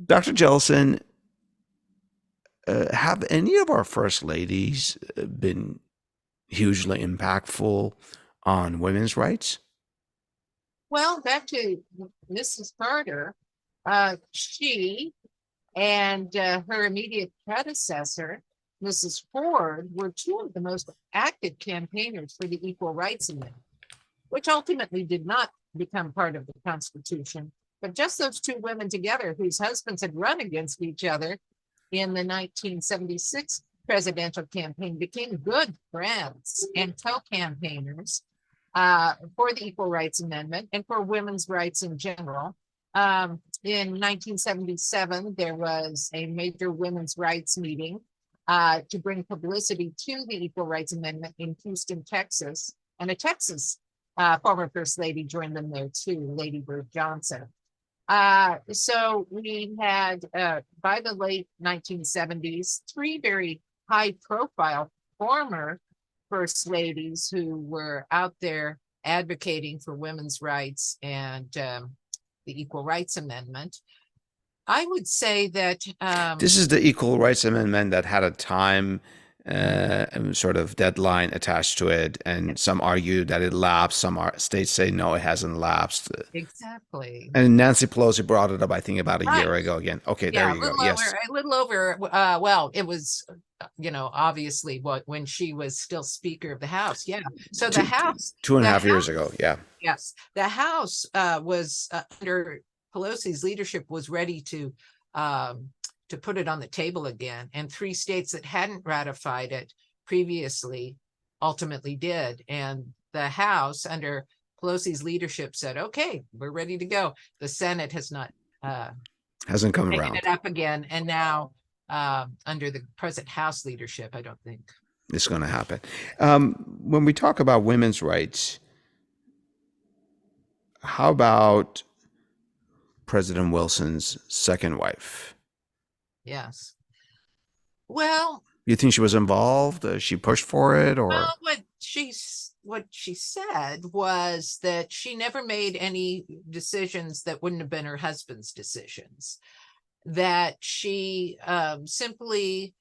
Dr. Jellison, have any of our first ladies been hugely impactful on women's rights? Well, back to Mrs. Carter, she and her immediate predecessor, Mrs. Ford, were two of the most active campaigners for the Equal Rights Amendment, which ultimately did not become part of the Constitution. But just those two women together, whose husbands had run against each other in the 1976 presidential campaign, became good friends and co-campaigners for the Equal Rights Amendment and for women's rights in general. In 1977, there was a major women's rights meeting to bring publicity to the Equal Rights Amendment in Houston, Texas. And a Texas former First Lady joined them there too, Lady Bird Johnson. So we had, by the late 1970s, three very high profile former First Ladies who were out there advocating for women's rights and the Equal Rights Amendment. I would say that This is the Equal Rights Amendment that had a time sort of deadline attached to it, and some argue that it lapsed. Some states say no, it hasn't lapsed. exactly And Nancy Pelosi brought it up, I think, about a right. year ago again. Okay, there Yeah, you go. Yes. a little over. Well, it was, obviously when she was still Speaker of the House. Yeah. So Two, two and a the half years House, ago. Yeah. yes, the House was under Pelosi's leadership was ready to put it on the table again, and three states that hadn't ratified it previously ultimately did, and the House under Pelosi's leadership said, "Okay, we're ready to go." The Senate has not Hasn't come taken around. it up again, and now under the present House leadership, I don't think. It's going to happen. When we talk about women's rights, how about President Wilson's second wife? Yes. Well, You think she was involved? She pushed for it, or what she said was that she never made any decisions that wouldn't have been her husband's decisions. That she simply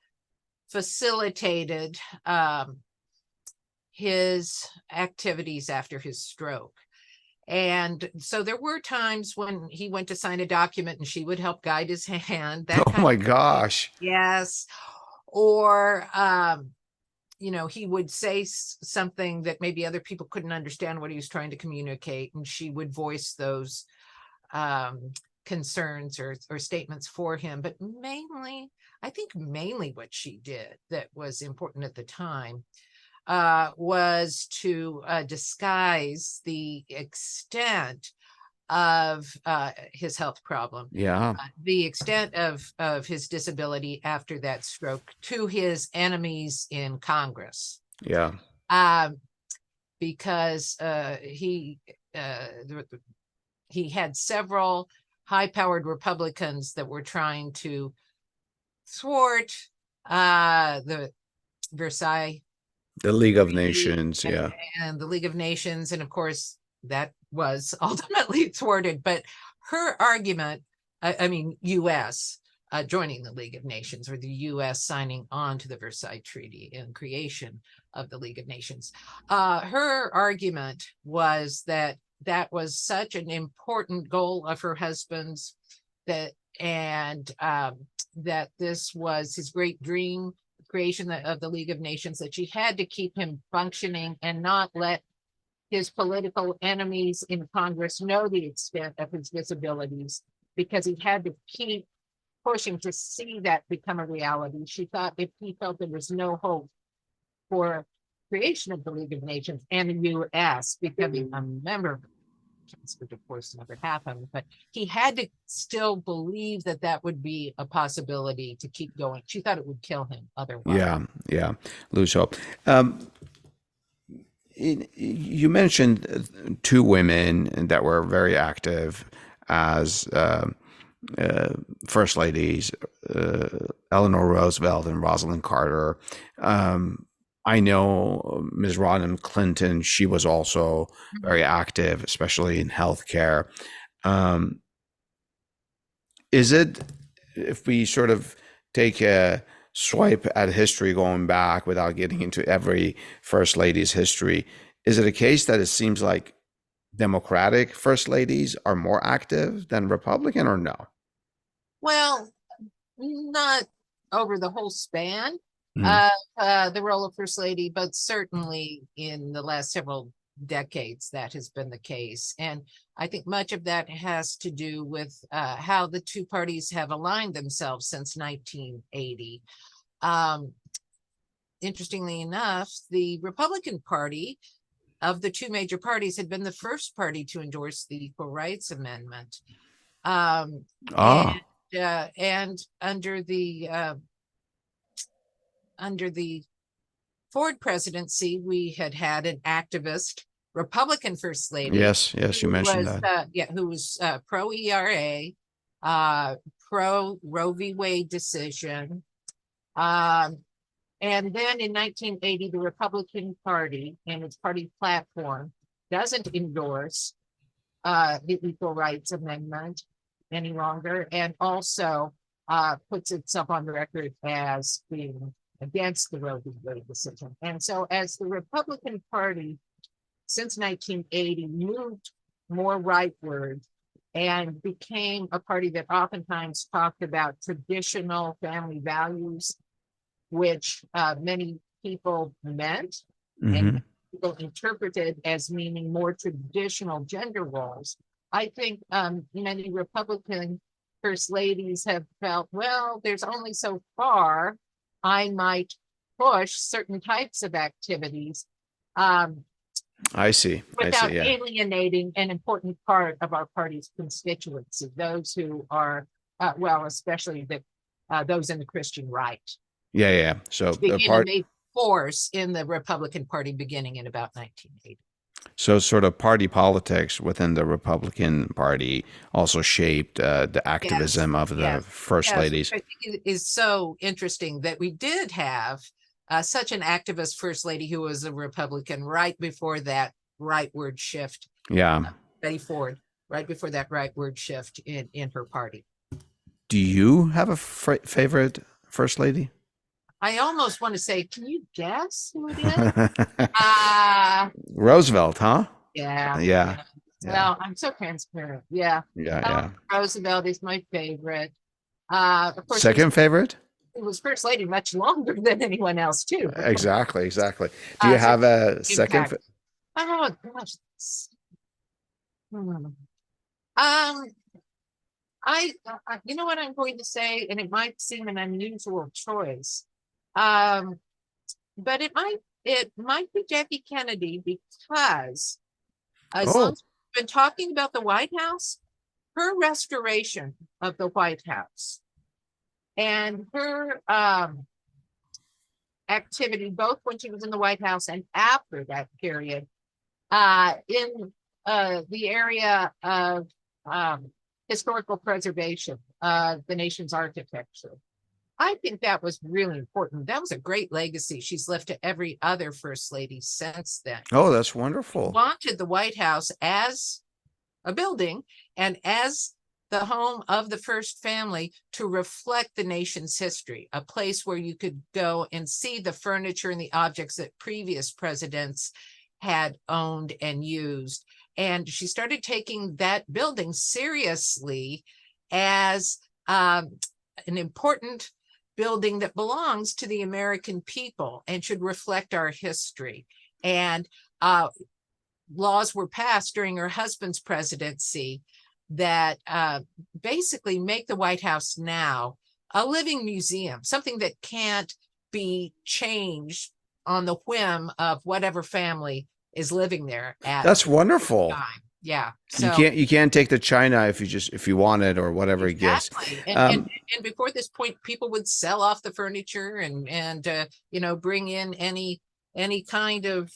facilitated his activities after his stroke. And so there were times when he went to sign a document and she would help guide his hand, that oh kind my of thing. gosh, Yes. Or, he would say something that maybe other people couldn't understand what he was trying to communicate, and she would voice those concerns or statements for him. But I think mainly what she did that was important at the time was to disguise the extent of his health problem, yeah, the extent of his disability after that stroke to his enemies in Congress, yeah. because he had several high-powered Republicans that were trying to thwart the Versailles The League of Treaty Nations, yeah. and the League of Nations, and of course that was ultimately thwarted. But her argument, I mean, U.S. Joining the League of Nations, or the U.S. signing on to the Versailles Treaty and creation of the League of Nations, her argument was that that was such an important goal of her husband's, that that this was his great dream, creation of the League of Nations, that she had to keep him functioning and not let his political enemies in Congress know the extent of his disabilities, because he had to keep pushing to see that become a reality. She thought if he felt there was no hope for creation of the League of Nations and the U.S. becoming a member, which of course never happened, but he had to still believe that that would be a possibility to keep going. She thought it would kill him otherwise. Yeah, yeah, lose hope. You mentioned two women that were very active as first ladies, Eleanor Roosevelt and Rosalind Carter. I know Ms. Rodham Clinton, she was also very active, especially in healthcare. Is it if we sort of take a swipe at history going back without getting into every first lady's history, is it a case that it seems like Democratic first ladies are more active than Republican, or no? Well, not over the whole span Mhm. of the role of First Lady, but certainly in the last several decades, that has been the case. And I think much of that has to do with how the two parties have aligned themselves since 1980. Um, Interestingly enough, the Republican Party of the two major parties had been the first party to endorse the Equal Rights Amendment. Um, and Ah, and under the Ford presidency, we had an activist Republican first lady yes, yes, you who mentioned was that. pro ERA, uh, pro Roe v. Wade decision. Um, and then in 1980, the Republican Party and its party platform doesn't endorse the Equal Rights Amendment any longer, and also puts itself on the record as being against the Roe v. Wade decision. And so, as the Republican Party since 1980 moved more rightward and became a party that oftentimes talked about traditional family values, which many people meant and Hmm. people interpreted as meaning more traditional gender roles. I think many Republican first ladies have felt, well, there's only so far I might push certain types of activities um, I see. I see. without Yeah. alienating an important part of our party's constituency, those who are, well, especially those in the Christian right, Yeah. Yeah. which So the became a part, major force in the Republican Party beginning in about 1980. so sort of party politics within the Republican Party also shaped the Yes, activism of the yes, first yes, which ladies. I think is so interesting that we did have such an activist first lady who was a Republican right before that rightward shift, Yeah. Betty Ford, right before that rightward shift in her party. Do you have a favorite first lady? I almost want to say, can you guess who it is? Uh Roosevelt, huh? yeah, Yeah. yeah. Yeah. Well, I'm so transparent. Yeah. Yeah. Eleanor Yeah. Roosevelt is my favorite. Of course, Second favorite? she was first lady much longer than anyone else, too. But Exactly. Exactly. Do you so have a second? impact. Oh gosh. Um, you know what I'm going to say, and it might seem an unusual choice. Um, but it might be Jackie Kennedy because as long Oh, as we've been talking about the White House, her restoration of the White House and her activity, both when she was in the White House and after that period, in the area of historical preservation of the nation's architecture. I think that was really important. That was a great legacy she's left to every other first lady since then. oh, that's She wonderful. wanted the White House as a building and as the home of the first family to reflect the nation's history, a place where you could go and see the furniture and the objects that previous presidents had owned and used. And she started taking that building seriously as an important building that belongs to the American people and should reflect our history. And laws were passed during her husband's presidency that basically make the White House now a living museum, something that can't be changed on the whim of whatever family is living there at That's the wonderful. time. Yeah. You So can't take the china if you want it or whatever it gets. exactly. And Um, before this point, people would sell off the furniture and bring in any kind of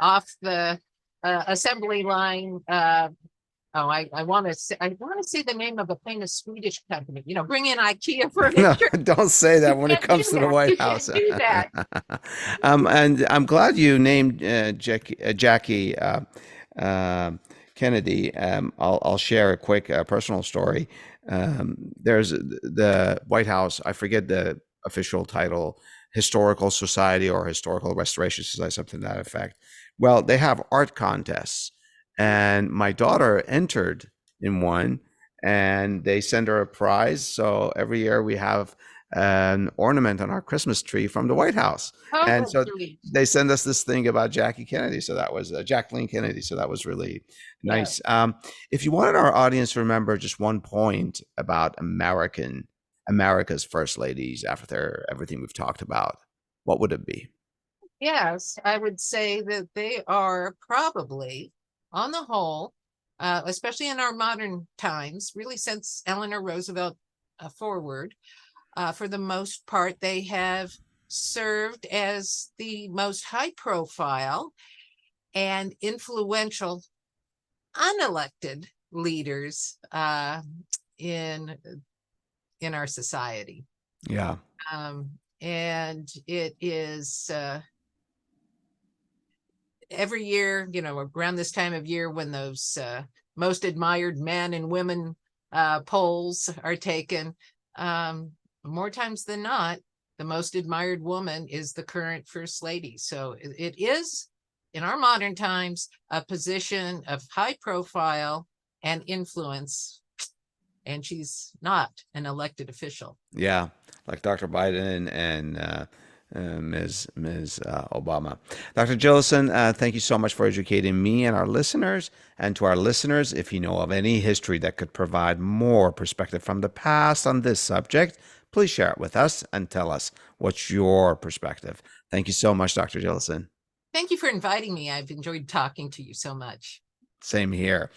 off the assembly line. I want to say the name of a famous Swedish company. Bring in IKEA no, furniture. don't say You that when it can't do comes to the that. White You can't House. do that. And I'm glad you named Jackie. Kennedy, I'll share a quick personal story. There's the White House. I forget the official title, Historical Society or Historical Restoration Society, something to that effect. Well, they have art contests, and my daughter entered in one, and they send her a prize. So every year we have an ornament on our Christmas tree from the White House, Oh, and that's so sweet. they send us this thing about Jackie Kennedy. So that was Jacqueline Kennedy. So that was really Yeah. nice. If you wanted our audience to remember just one point about America's first ladies after everything we've talked about, what would it be? Yes, I would say that they are probably, on the whole, especially in our modern times, really since Eleanor Roosevelt forward, for the most part, they have served as the most high profile and influential unelected leaders in in our society. Yeah, And it is every year, around this time of year when those most admired men and women polls are taken, more times than not, the most admired woman is the current first lady. So it is, in our modern times, a position of high profile and influence, and she's not an elected official. yeah, like Dr. Biden and Ms. Obama. Dr. Jellison, thank you so much for educating me and our listeners. And to our listeners, if you know of any history that could provide more perspective from the past on this subject, please share it with us and tell us what's your perspective. Thank you so much, Dr. Jellison. Thank you for inviting me. I've enjoyed talking to you so much. Same here.